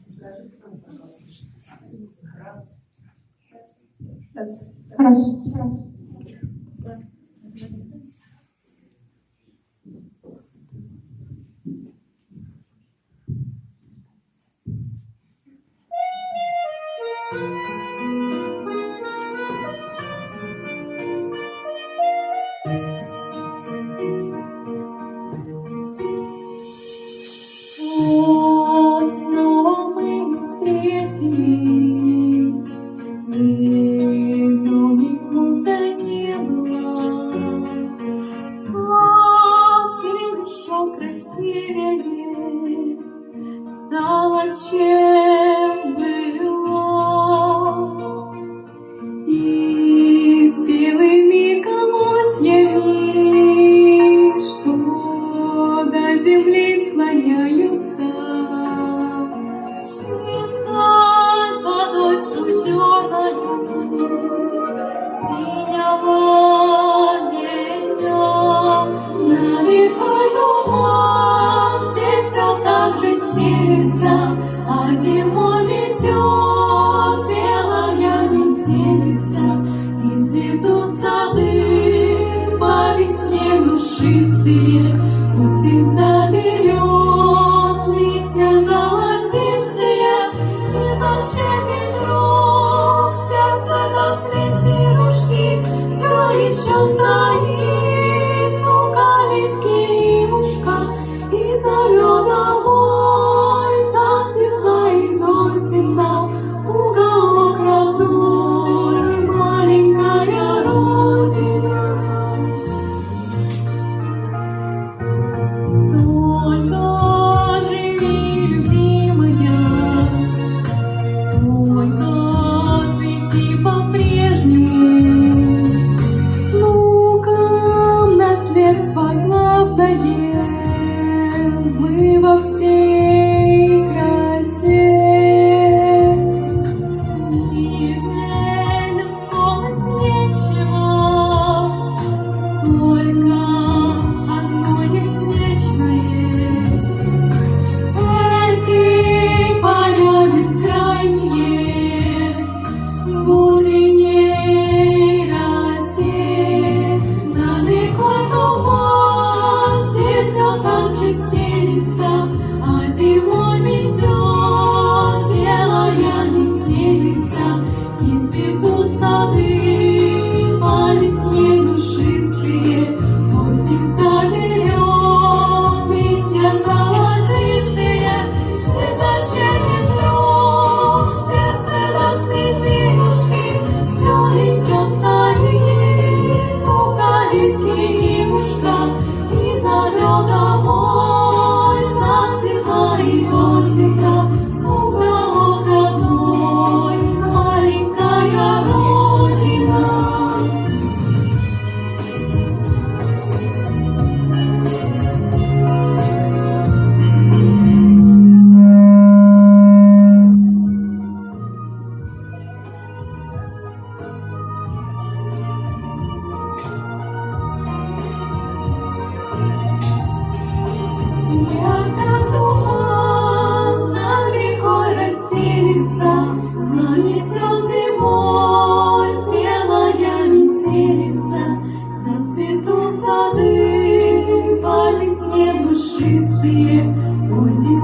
Скажите нам, пожалуйста, раз. Вот снова мы встретились, будто не было. А ты еще красивее стала, чем была. И с белыми колосьями, что до земли склоняются, чистой водой студеною приняла меня. Над рекой туман, здесь все так же стелится, а зимой метет белая метелица, и цветут сады по весне душистые. Осень соберет листья золотистые, и защемит вдруг сердце гаснет зирушки. Все еще стоит у калитки ивушка и зовет домой, засветла и вновь темна. Уголок родной, маленькая родина. Только живи, любимая, только цвети по-прежнему. Ну-ка, наследство главное мы во всей красе. Не вспомнить нечего, только одно есть вечное. Эти поля бескрайние в утренней росе. Над рекой туман, здесь все так же стелится, а зимой метет белая метелица, и цветут сады по весне душистые. Осень соберет листья золотистые, и защемит вдруг сердце гаснет зимушки. Все еще стоит у калитки ивушка и зовет домой, засветла и вновь темна. Уголок родной, маленькая родина. Ярко туман над рекой расстелится, заметет зимой белая метелица, зацветут сады по весне душистые. Осень